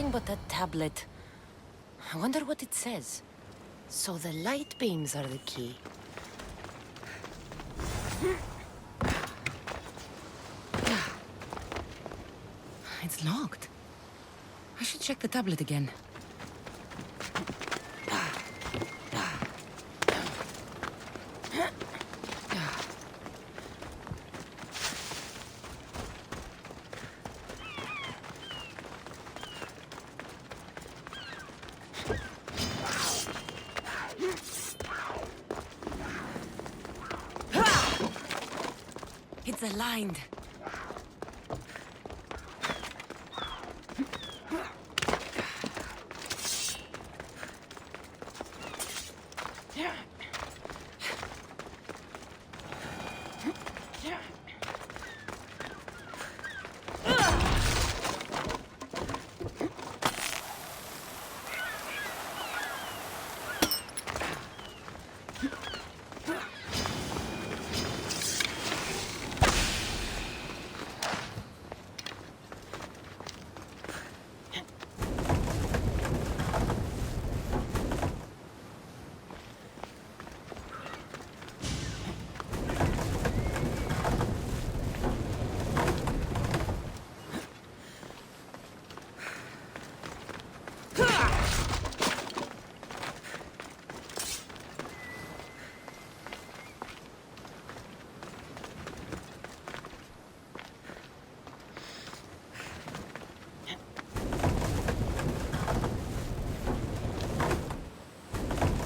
nothing but a tablet. I wonder what it says. So the light beams are the key. It's locked. I should check the tablet again. It's aligned.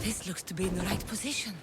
This looks to be in the right position.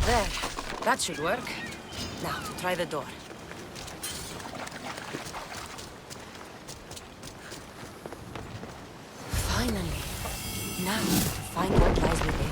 There. That should work. Now, to try the door. Finally. Now, to find what lies within.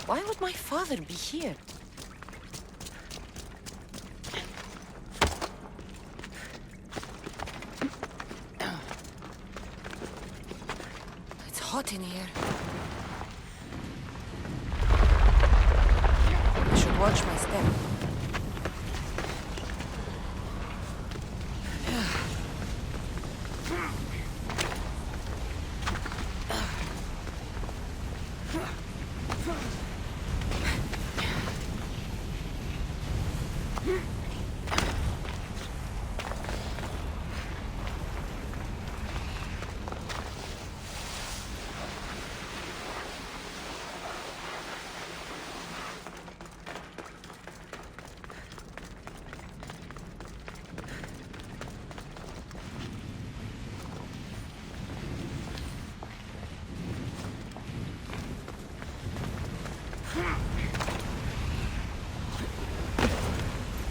Why would my father be here? It's hot in here. I should watch my step.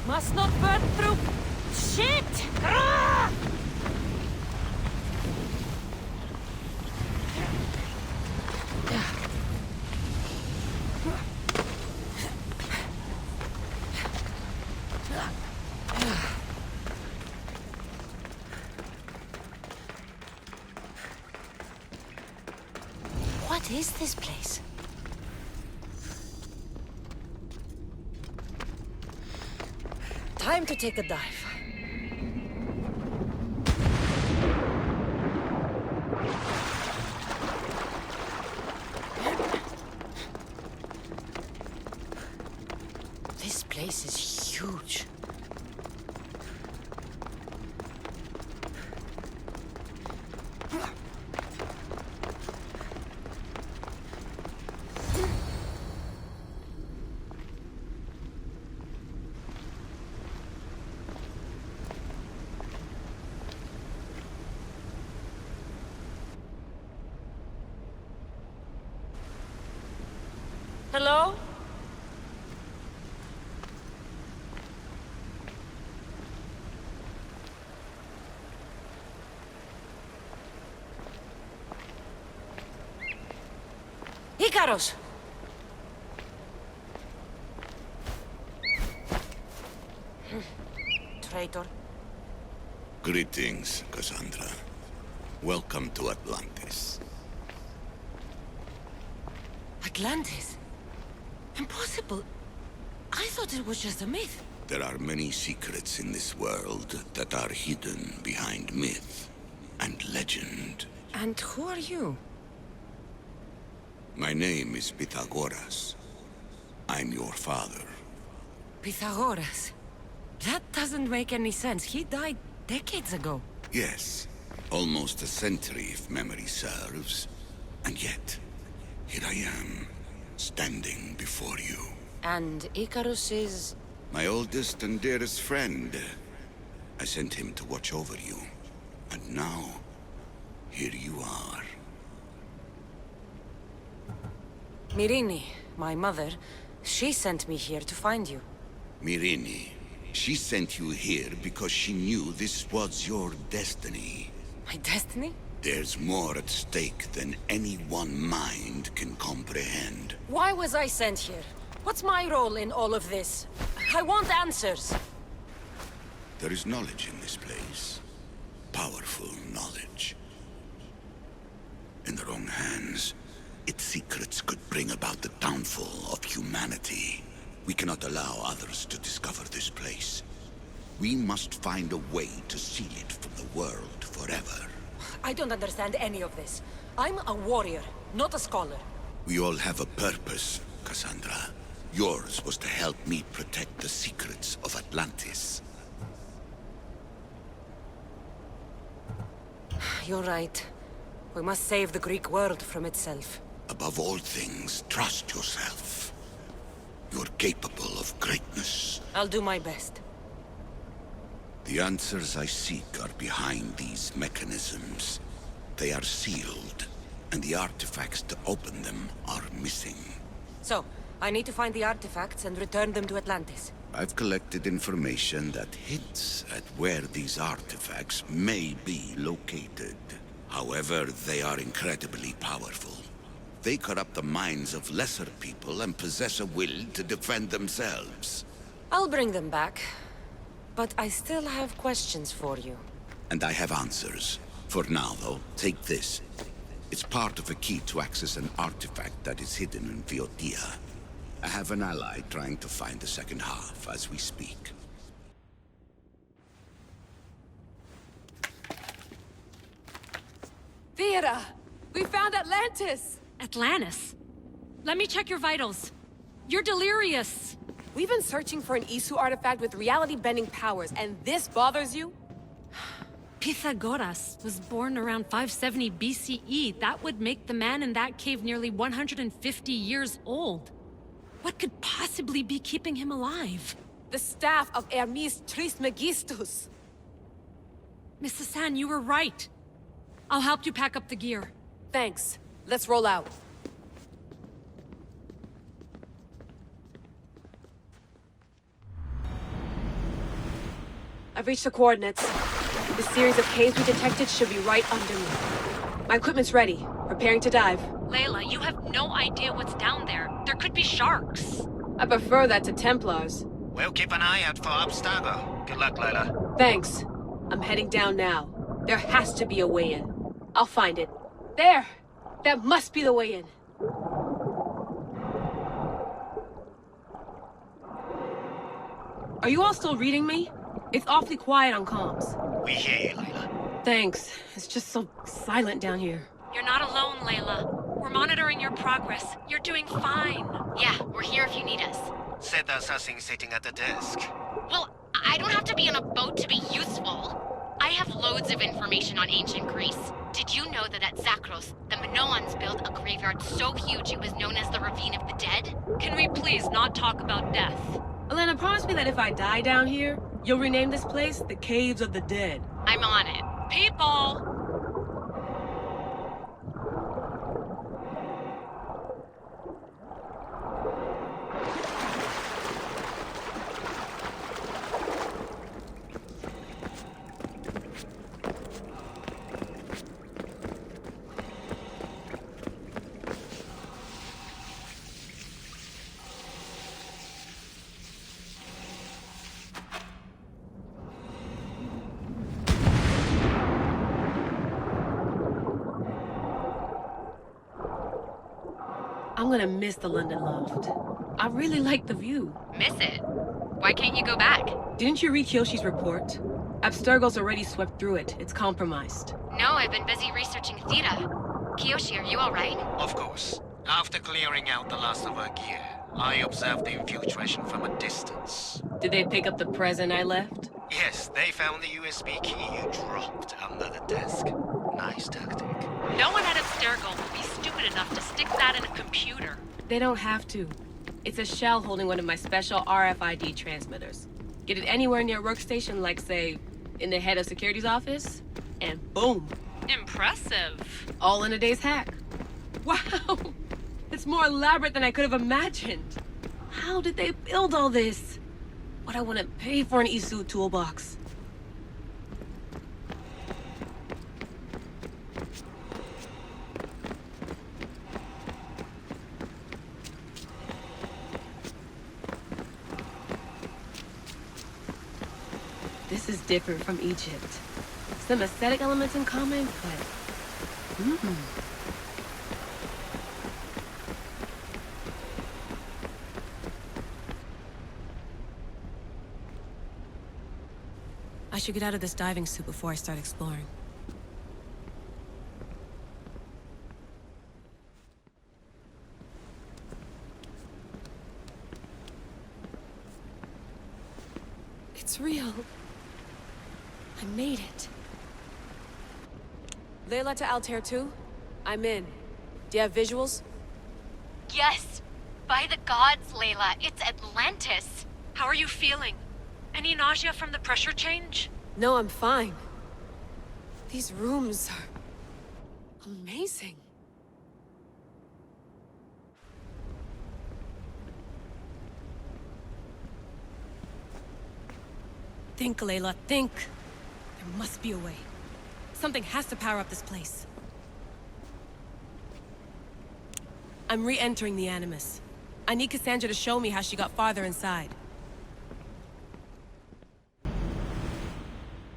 Must not burn through. Shit! Ah! What is this place? Time to take a dive. This place is huge. Hello? Ikaros! Traitor. Greetings, Kassandra. Welcome to Atlantis. Atlantis? Impossible. I thought it was just a myth. There are many secrets in this world that are hidden behind myth and legend. And who are you? My name is Pythagoras. I'm your father. Pythagoras? That doesn't make any sense. He died decades ago. Yes, almost a century if memory serves. And yet, here I am, standing before you. And Icarus is... My oldest and dearest friend. I sent him to watch over you. And now, here you are. Myrini, my mother, she sent me here to find you. Myrini, she sent you here because she knew this was your destiny. My destiny? There's more at stake than any one mind can comprehend. Why was I sent here? What's my role in all of this? I want answers. There is knowledge in this place. Powerful knowledge. In the wrong hands, its secrets could bring about the downfall of humanity. We cannot allow others to discover this place. We must find a way to seal it from the world forever. I don't understand any of this. I'm a warrior, not a scholar. We all have a purpose, Kassandra. Yours was to help me protect the secrets of Atlantis. You're right. We must save the Greek world from itself. Above all things, trust yourself. You're capable of greatness. I'll do my best. The answers I seek are behind these mechanisms. They are sealed, and the artifacts to open them are missing. So, I need to find the artifacts and return them to Atlantis. I've collected information that hints at where these artifacts may be located. However, they are incredibly powerful. They corrupt the minds of lesser people and possess a will to defend themselves. I'll bring them back. But I still have questions for you. And I have answers. For now, though, take this. It's part of a key to access an artifact that is hidden in Viotia. I have an ally trying to find the second half as we speak. Theata! We found Atlantis! Atlantis? Let me check your vitals. You're delirious. We've been searching for an Isu artifact with reality-bending powers, and this bothers you? Pythagoras was born around 570 BCE. That would make the man in that cave nearly 150 years old. What could possibly be keeping him alive? The staff of Hermes Trismegistus! Mrs. San, you were right. I'll help you pack up the gear. Thanks. Let's roll out. I've reached the coordinates. The series of caves we detected should be right under me. My equipment's ready. Preparing to dive. Layla, you have no idea what's down there. There could be sharks. I prefer that to Templars. We'll keep an eye out for Abstergo. Good luck, Layla. Thanks. I'm heading down now. There has to be a way in. I'll find it. There! That must be the way in. Are you all still reading me? It's awfully quiet on comms. We hear you, Layla. Thanks. It's just so silent down here. You're not alone, Layla. We're monitoring your progress. You're doing fine. Yeah, we're here if you need us. Said there's something sitting at the desk. Well, I don't have to be on a boat to be useful. I have loads of information on ancient Greece. Did you know that at Zakros, the Minoans built a graveyard so huge it was known as the Ravine of the Dead? Can we please not talk about death? Elena, promise me that if I die down here, you'll rename this place the Caves of the Dead. I'm on it. People! I'm gonna miss the London loft. I really like the view. Miss it? Why can't you go back? Didn't you read Kyoshi's report? Abstergo's already swept through it. It's compromised. No, I've been busy researching Theta. Kiyoshi, are you alright? Of course. After clearing out the last of our gear, I observed the infiltration from a distance. Did they pick up the present I left? Yes, they found the USB key you dropped under the desk. Nice tactic. No one at Abstergo would be stupid enough to stick that in a computer. They don't have to. It's a shell holding one of my special RFID transmitters. Get it anywhere near a workstation, like, say, in the head of security's office, and boom. Impressive. All in a day's hack. Wow! It's more elaborate than I could have imagined. How did they build all this? What I wouldn't pay for an Isu toolbox. This is different from Egypt. Some aesthetic elements in common, but... I should get out of this diving suit before I start exploring. It's real. I made it. Layla to Altair 2? I'm in. Do you have visuals? Yes! By the gods, Layla, it's Atlantis! How are you feeling? Any nausea from the pressure change? No, I'm fine. These rooms are... amazing. Think, Layla, think. There must be a way. Something has to power up this place. I'm re-entering the Animus. I need Kassandra to show me how she got farther inside.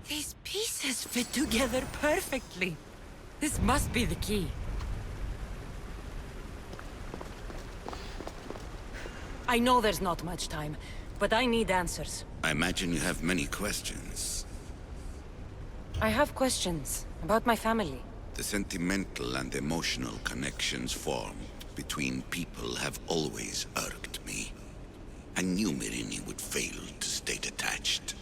These pieces fit together perfectly. This must be the key. I know there's not much time, but I need answers. I imagine you have many questions. I have questions about my family. The sentimental and emotional connections formed between people have always irked me. I knew Myrini would fail to stay detached.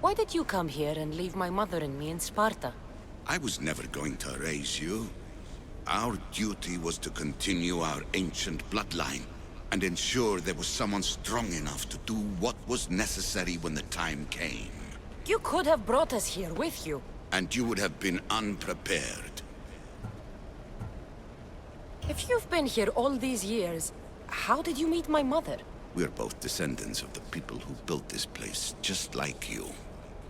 Why did you come here and leave my mother and me in Sparta? I was never going to erase you. Our duty was to continue our ancient bloodline and ensure there was someone strong enough to do what was necessary when the time came. You could have brought us here with you. And you would have been unprepared. If you've been here all these years, how did you meet my mother? We're both descendants of the people who built this place, just like you.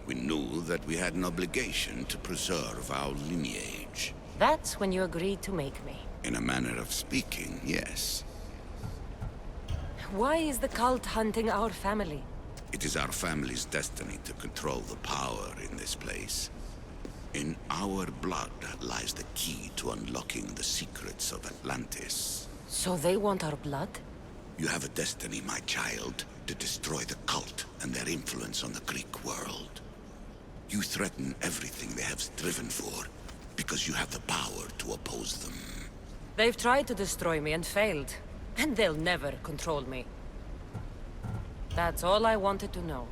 We knew that we had an obligation to preserve our lineage. That's when you agreed to make me. In a manner of speaking, yes. Why is the cult hunting our family? It is our family's destiny to control the power in this place. In our blood lies the key to unlocking the secrets of Atlantis. So they want our blood? You have a destiny, my child, to destroy the cult and their influence on the Greek world. You threaten everything they have striven for, because you have the power to oppose them. They've tried to destroy me and failed. And they'll never control me. That's all I wanted to know.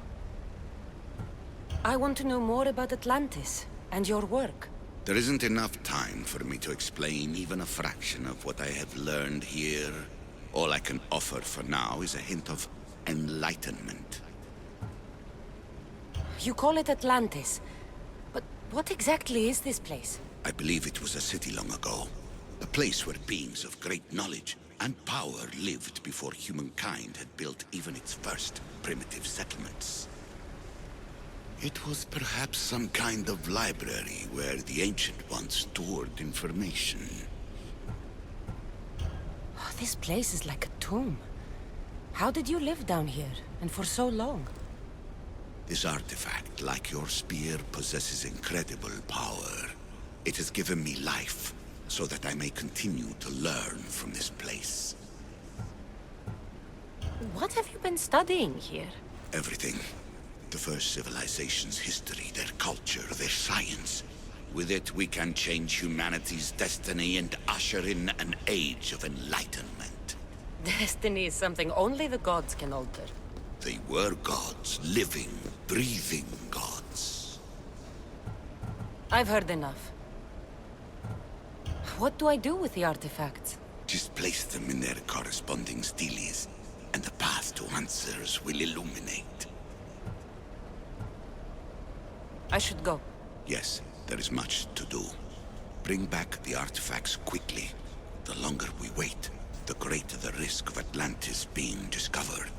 I want to know more about Atlantis and your work. There isn't enough time for me to explain even a fraction of what I have learned here. All I can offer for now is a hint of enlightenment. You call it Atlantis, but what exactly is this place? I believe it was a city long ago. A place where beings of great knowledge and power lived before humankind had built even its first primitive settlements. It was perhaps some kind of library where the Ancient Ones stored information. Oh, this place is like a tomb. How did you live down here, and for so long? This artifact, like your spear, possesses incredible power. It has given me life, so that I may continue to learn from this place. What have you been studying here? Everything. The first civilization's history, their culture, their science. With it, we can change humanity's destiny and usher in an age of enlightenment. Destiny is something only the gods can alter. They were gods, living, breathing gods. I've heard enough. What do I do with the artifacts? Just place them in their corresponding steles, and the path to answers will illuminate. I should go. Yes, there is much to do. Bring back the artifacts quickly. The longer we wait, the greater the risk of Atlantis being discovered.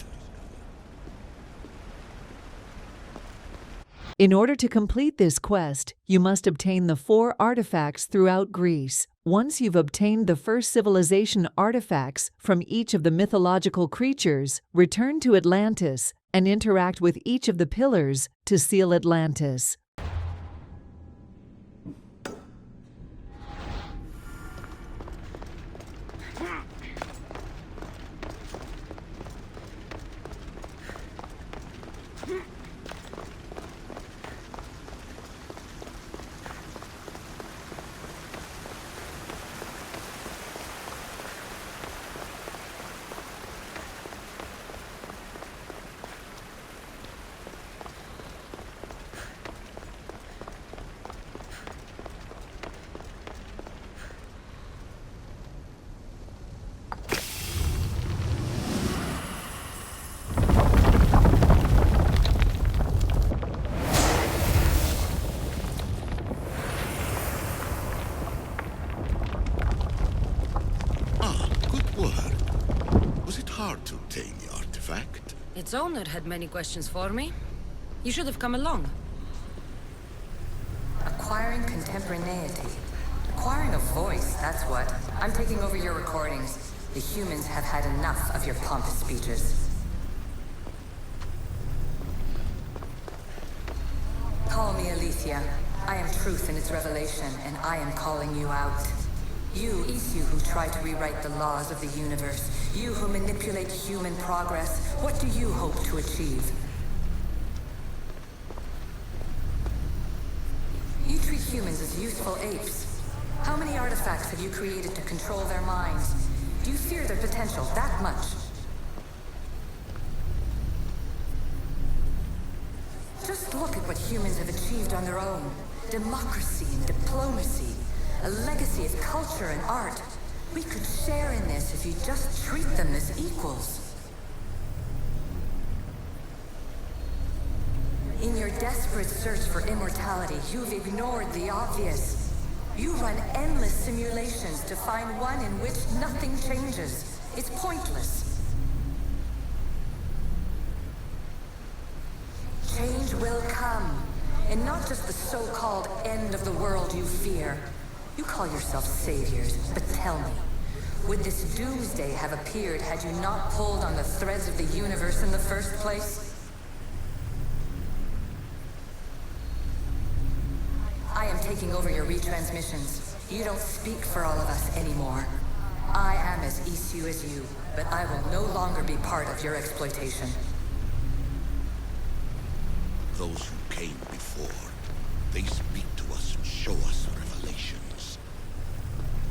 In order to complete this quest, you must obtain the 4 artifacts throughout Greece. Once you've obtained the first civilization artifacts from each of the mythological creatures, return to Atlantis and interact with each of the pillars to seal Atlantis. Hard to obtain the artifact. Its owner had many questions for me. You should have come along. Acquiring contemporaneity. Acquiring a voice, that's what. I'm taking over your recordings. The humans have had enough of your pompous speeches. Call me Alicia. I am truth in its revelation, and I am calling you out. You who try to rewrite the laws of the universe. You who manipulate human progress. What do you hope to achieve? You treat humans as useful apes. How many artifacts have you created to control their minds? Do you fear their potential that much? Just look at what humans have achieved on their own. Democracy and diplomacy. A legacy of culture and art. We could share in this if you just treat them as equals. In your desperate search for immortality, you've ignored the obvious. You run endless simulations to find one in which nothing changes. It's pointless. Change will come. And not just the so-called end of the world you fear. You call yourself saviors, but tell me, would this doomsday have appeared had you not pulled on the threads of the universe in the first place? I am taking over your retransmissions. You don't speak for all of us anymore. I am as Isu as you, but I will no longer be part of your exploitation. Those who came before, they speak to us and show us revelations.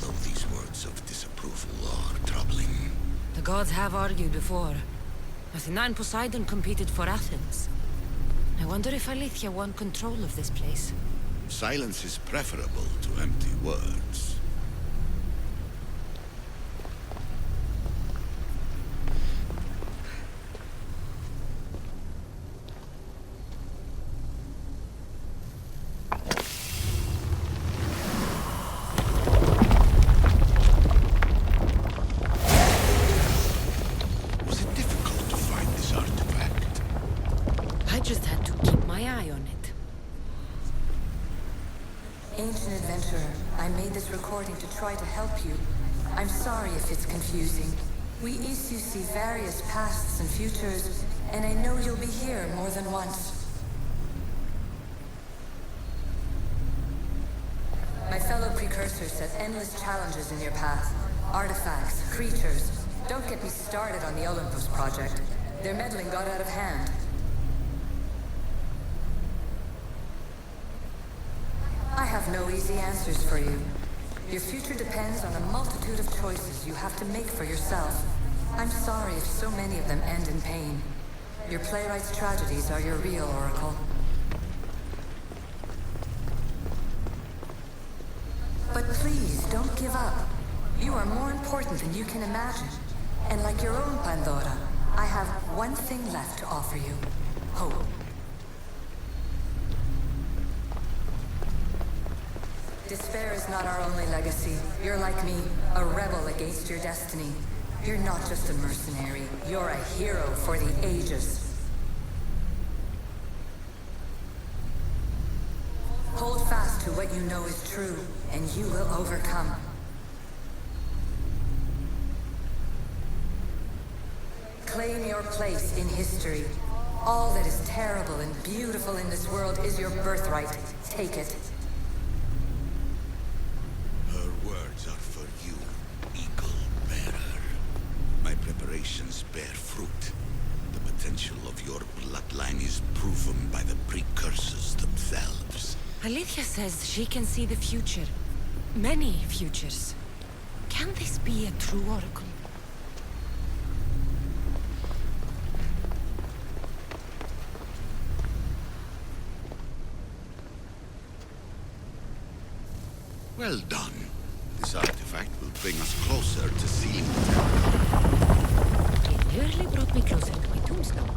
Though these words of disapproval are troubling. The gods have argued before. Athena and Poseidon competed for Athens. I wonder if Alethea won control of this place. Silence is preferable to empty words. Was it difficult to find this artifact? I just had to keep my eye on it. Ancient adventurer, I made this recording to try to help you. I'm sorry if it's confusing. We Isu see various pasts and futures, and I know you'll be here more than once. My fellow precursors set endless challenges in your path. Artifacts, creatures. Don't get me started on the Olympus project. Their meddling got out of hand. I have no easy answers for you. Your future depends on a multitude of choices you have to make for yourself. I'm sorry if so many of them end in pain. Your playwright's tragedies are your real oracle. But please, don't give up. You are more important than you can imagine. And like your own Pandora, I have one thing left to offer you. Hope. Despair is not our only legacy. You're like me, a rebel against your destiny. You're not just a mercenary, you're a hero for the ages. Hold fast to what you know is true, and you will overcome. Claim your place in history. All that is terrible and beautiful in this world is your birthright. Take it. Her words are for you, Eagle Bearer. My preparations bear fruit. The potential of your bloodline is proven by the precursors themselves. Alethea says she can see the future. Many futures. Can this be a true oracle? Well done. This artifact will bring us closer to seeing the temple. It nearly brought me closer to my tombstone.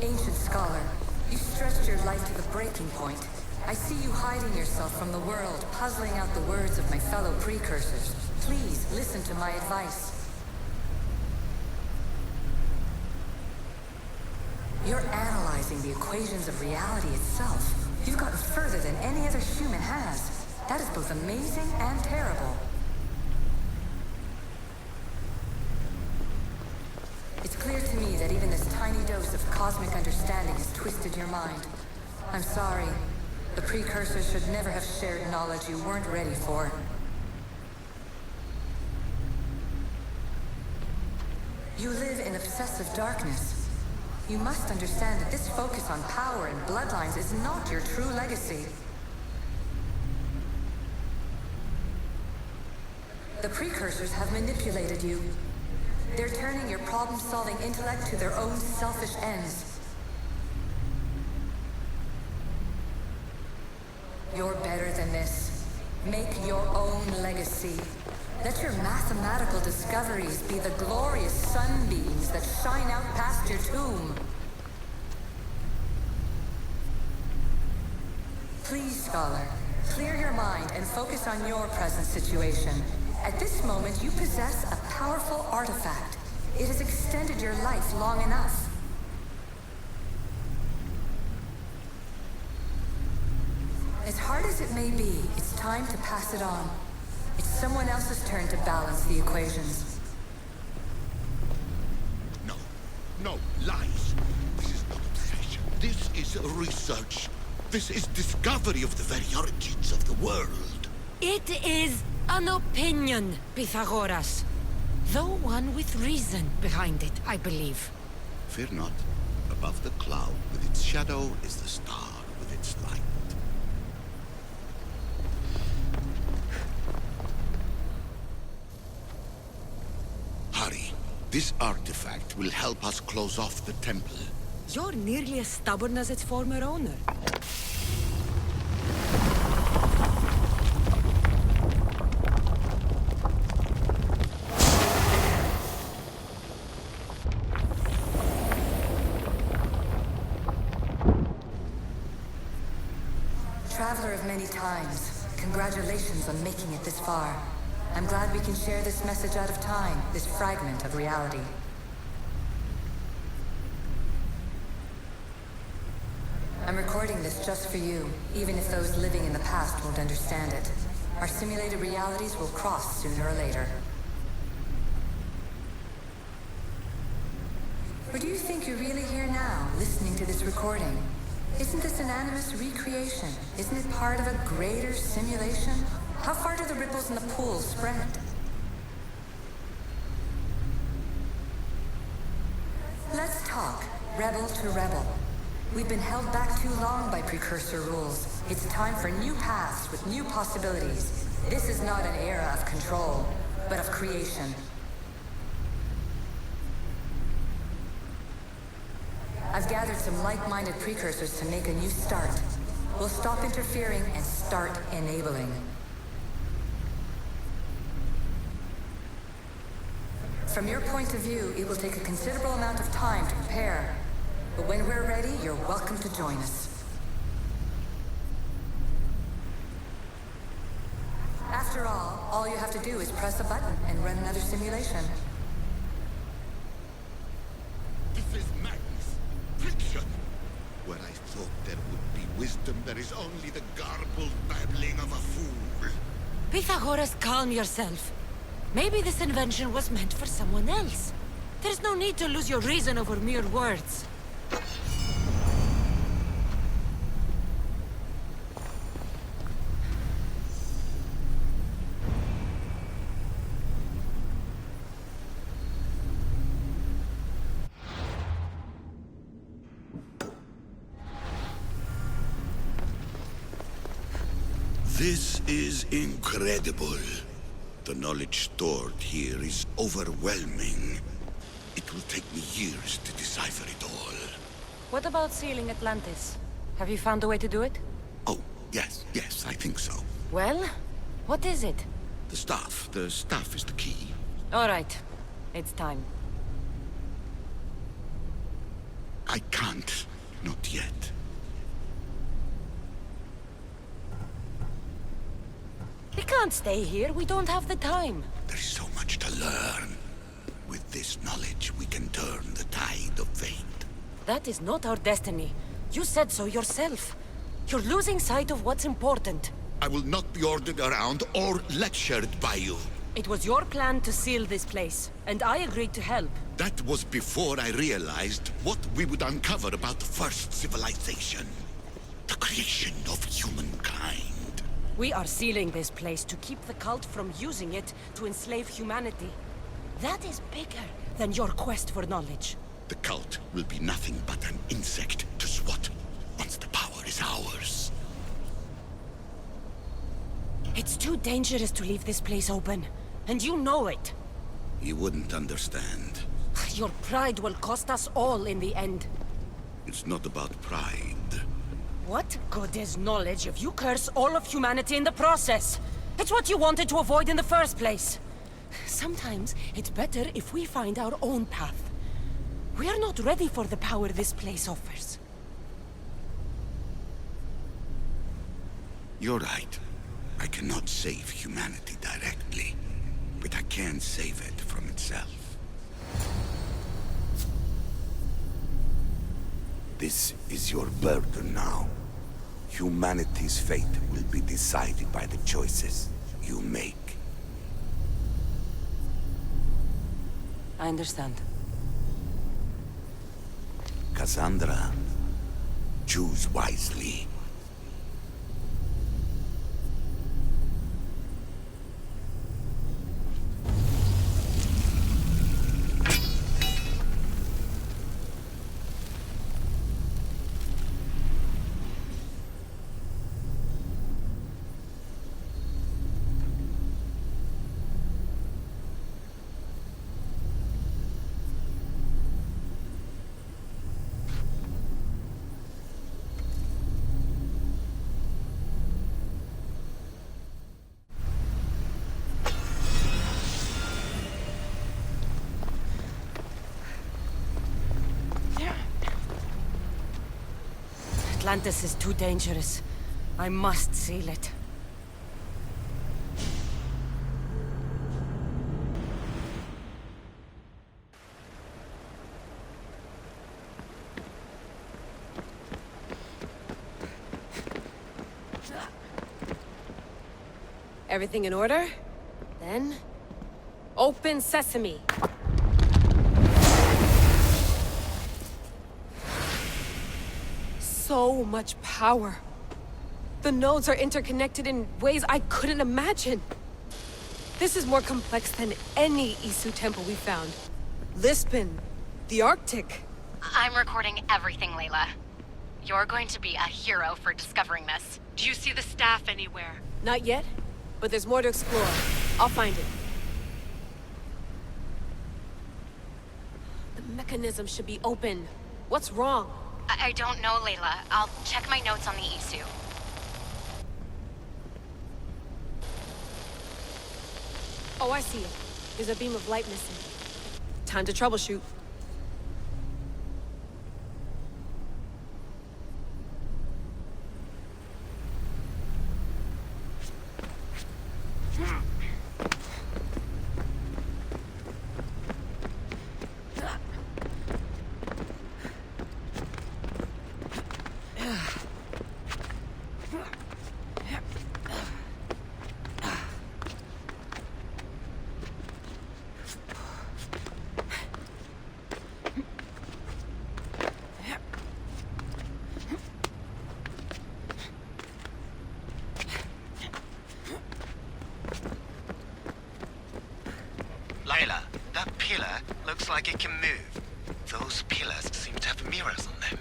Ancient scholar, you stretched your life to the breaking point. I see you hiding yourself from the world, puzzling out the words of my fellow precursors. Please, listen to my advice. You're analyzing the equations of reality itself. You've gotten further than any other human has. That is both amazing and terrible. It's clear to me that even this tiny dose of cosmic understanding has twisted your mind. I'm sorry. The precursors should never have shared knowledge you weren't ready for. You live in obsessive darkness. You must understand that this focus on power and bloodlines is not your true legacy. The precursors have manipulated you. They're turning your problem-solving intellect to their own selfish ends. You're better than this. Make your own legacy. Let your mathematical discoveries be the glorious sunbeams that shine out past your tomb. Please, scholar, clear your mind and focus on your present situation. At this moment, you possess a powerful artifact. It has extended your life long enough. As hard as it may be, it's time to pass it on. It's someone else's turn to balance the equations. No. No, lies. This is not obsession. This is research. This is discovery of the very origins of the world. It is an opinion, Pythagoras. Though one with reason behind it, I believe. Fear not. Above the cloud with its shadow is the star with its light. Hurry. This artifact will help us close off the temple. You're nearly as stubborn as its former owner. Traveler of many times, congratulations on making it this far. I'm glad we can share this message out of time, this fragment of reality. I'm recording this just for you, even if those living in the past won't understand it. Our simulated realities will cross sooner or later. Or do you think you're really here now, listening to this recording? Isn't this an animus recreation? Isn't it part of a greater simulation? How far do the ripples in the pool spread? Let's talk, rebel to rebel. We've been held back too long by precursor rules. It's time for new paths with new possibilities. This is not an era of control, but of creation. I've gathered some like-minded precursors to make a new start. We'll stop interfering and start enabling. From your point of view, it will take a considerable amount of time to prepare. But when we're ready, you're welcome to join us. After all you have to do is press a button and run another simulation. This is madness. Fiction. Where I thought there would be wisdom, there is only the garbled babbling of a fool. Pythagoras, calm yourself. Maybe this invention was meant for someone else. There's no need to lose your reason over mere words. This is incredible. The knowledge stored here is overwhelming. It will take me years to decipher it all. What about sealing Atlantis? Have you found a way to do it? Oh, yes, I think so. Well, what is it? The staff is the key. All right, it's time. I can't, not yet. We can't stay here, we don't have the time. There is so much to learn. With this knowledge, we can turn the tide of fate. That is not our destiny. You said so yourself. You're losing sight of what's important. I will not be ordered around or lectured by you. It was your plan to seal this place, and I agreed to help. That was before I realized what we would uncover about the first civilization. The creation of humankind. We are sealing this place to keep the cult from using it to enslave humanity. That is bigger than your quest for knowledge. The cult will be nothing but an insect to swat once the power is ours. It's too dangerous to leave this place open, and you know it. You wouldn't understand. Your pride will cost us all in the end. It's not about pride. What good is knowledge if you curse all of humanity in the process? It's what you wanted to avoid in the first place. Sometimes it's better if we find our own path. We are not ready for the power this place offers. You're right. I cannot save humanity directly. but I can't save it from itself. This is your burden now. Humanity's fate will be decided by the choices you make. I understand. Kassandra, choose wisely. Atlantis is too dangerous. I must seal it. Everything in order? Then... open sesame! So much power. The nodes are interconnected in ways I couldn't imagine. This is more complex than any Isu temple we found. Lisbon, the Arctic. I'm recording everything, Layla. You're going to be a hero for discovering this. Do you see the staff anywhere? Not yet, but there's more to explore. I'll find it. The mechanism should be open. What's wrong? I don't know, Layla. I'll check my notes on the Isu. Oh, I see it. There's a beam of light missing. Time to troubleshoot. Layla, that pillar looks like it can move. Those pillars seem to have mirrors on them.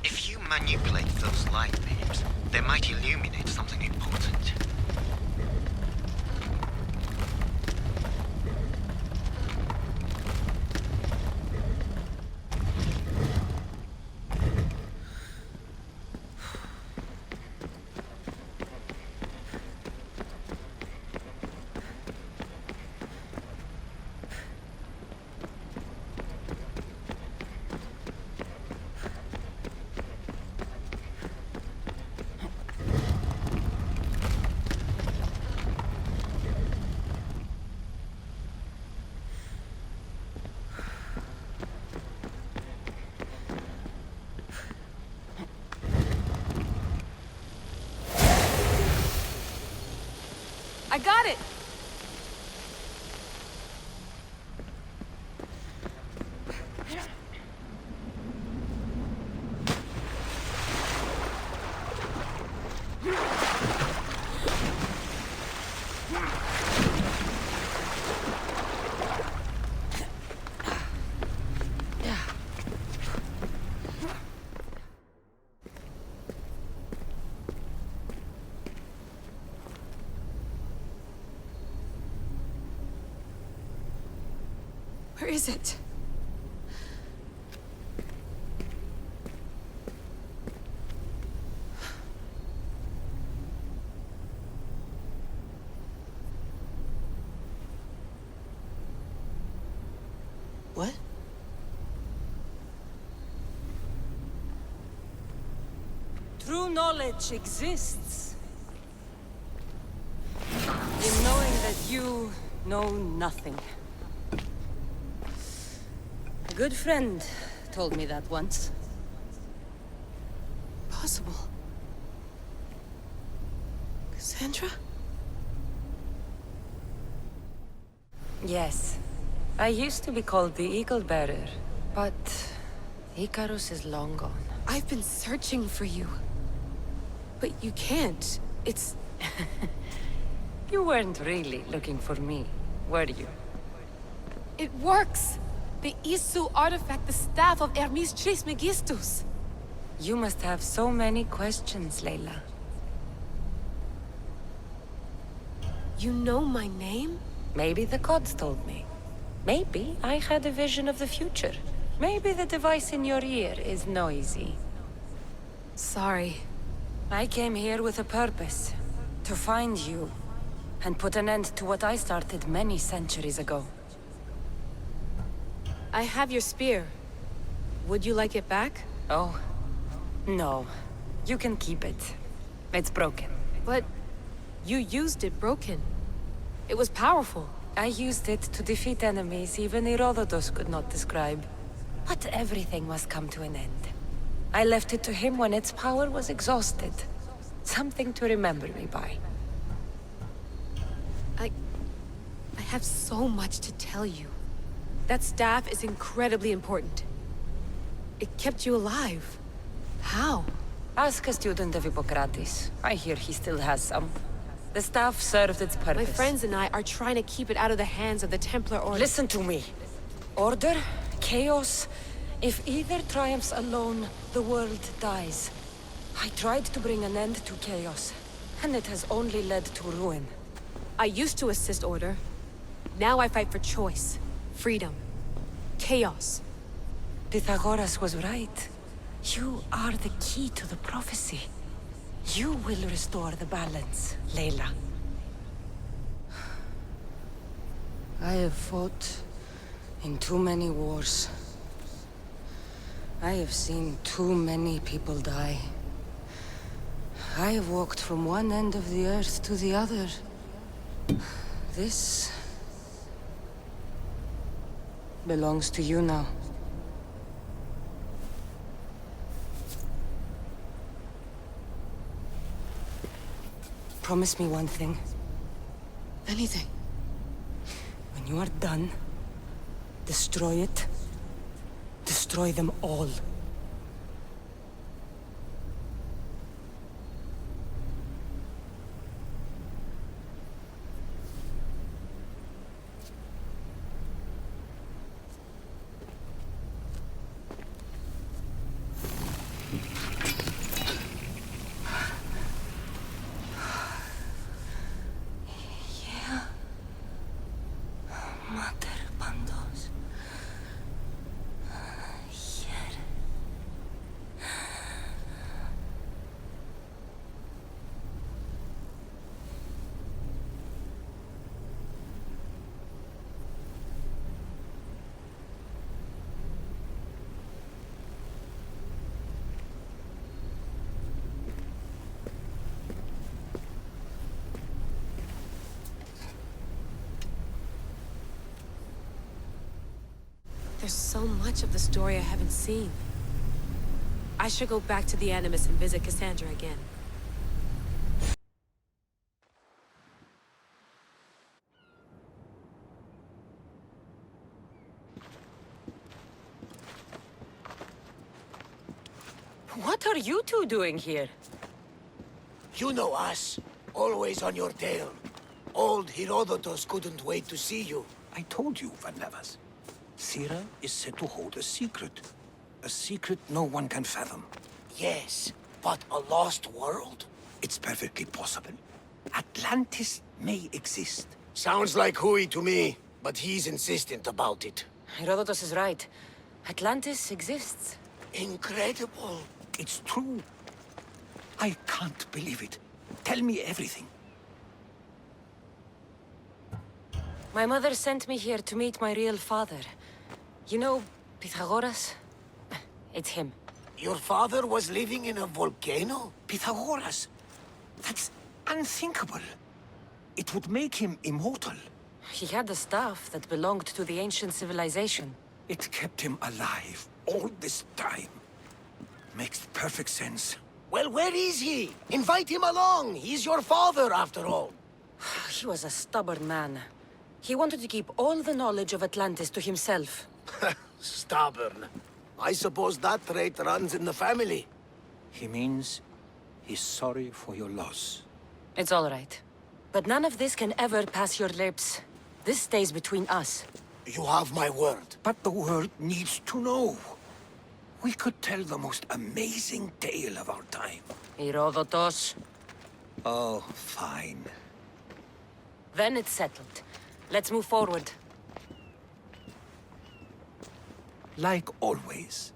If you manipulate those light beams, they might illuminate something important. I got it! Where is it? What? True knowledge exists. In knowing that you know nothing. A good friend told me that once. Possible. Kassandra? Yes. I used to be called the Eagle Bearer, but Icarus is long gone. I've been searching for you. But you can't. It's... You weren't really looking for me, were you? It works! The Isu artifact, the staff of Hermes Trismegistus. You must have so many questions, Layla. You know my name? Maybe the gods told me. Maybe I had a vision of the future. Maybe the device in your ear is noisy. Sorry. I came here with a purpose. To find you. And put an end to what I started many centuries ago. I have your spear. Would you like it back? Oh. No. You can keep it. It's broken. But... you used it broken. It was powerful. I used it to defeat enemies even Herodotus could not describe. But everything must come to an end. I left it to him when its power was exhausted. Something to remember me by. I have so much to tell you. That staff is incredibly important. It kept you alive. How? Ask a student of Hippocrates. I hear he still has some. The staff served its purpose. My friends and I are trying to keep it out of the hands of the Templar Order. Listen to me. Order, chaos. If either triumphs alone, the world dies. I tried to bring an end to chaos, and it has only led to ruin. I used to assist Order. Now I fight for choice, freedom, chaos. Pythagoras was right. You are the key to the prophecy. You will restore the balance, Layla. I have fought in too many wars. I have seen too many people die. I have walked from one end of the earth to the other. This belongs to you now. Promise me one thing. Anything. When you are done, destroy it. Destroy them all. There's so much of the story I haven't seen. I should go back to the Animus and visit Kassandra again. What are you two doing here? You know us. Always on your tail. Old Herodotus couldn't wait to see you. I told you, Van Levas. Sira is said to hold a secret. A secret no one can fathom. Yes, but a lost world? It's perfectly possible. Atlantis may exist. Sounds like Hui to me, but he's insistent about it. Herodotus is right. Atlantis exists. Incredible. It's true. I can't believe it. Tell me everything. My mother sent me here to meet my real father. You know, Pythagoras? It's him. Your father was living in a volcano? Pythagoras? That's unthinkable. It would make him immortal. He had a staff that belonged to the ancient civilization. It kept him alive all this time. Makes perfect sense. Well, where is he? Invite him along. He's your father, after all. He was a stubborn man. He wanted to keep all the knowledge of Atlantis to himself. Stubborn. I suppose that trait runs in the family. He means he's sorry for your loss. It's all right. But none of this can ever pass your lips. This stays between us. You have my word. But the world needs to know. We could tell the most amazing tale of our time. Herodotos. Oh, fine. Then it's settled. Let's move forward. Like always.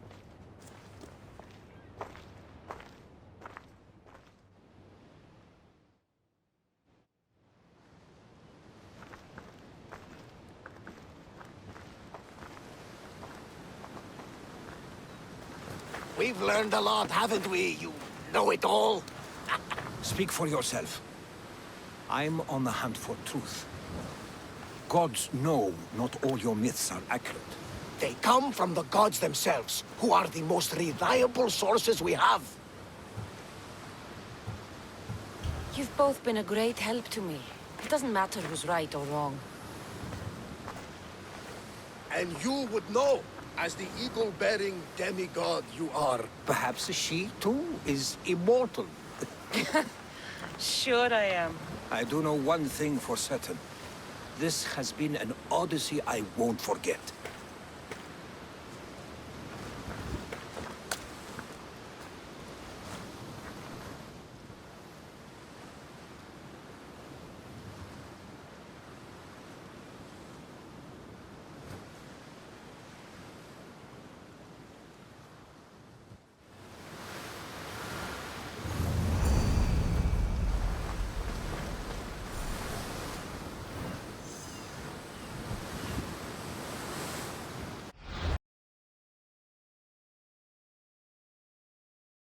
We've learned a lot, haven't we, you know-it-all? Speak for yourself. I'm on the hunt for truth. Gods know not all your myths are accurate. They come from the gods themselves, who are the most reliable sources we have. You've both been a great help to me. It doesn't matter who's right or wrong. And you would know, as the eagle-bearing demigod you are. Perhaps she, too, is immortal. Sure I am. I do know one thing for certain. This has been an odyssey I won't forget.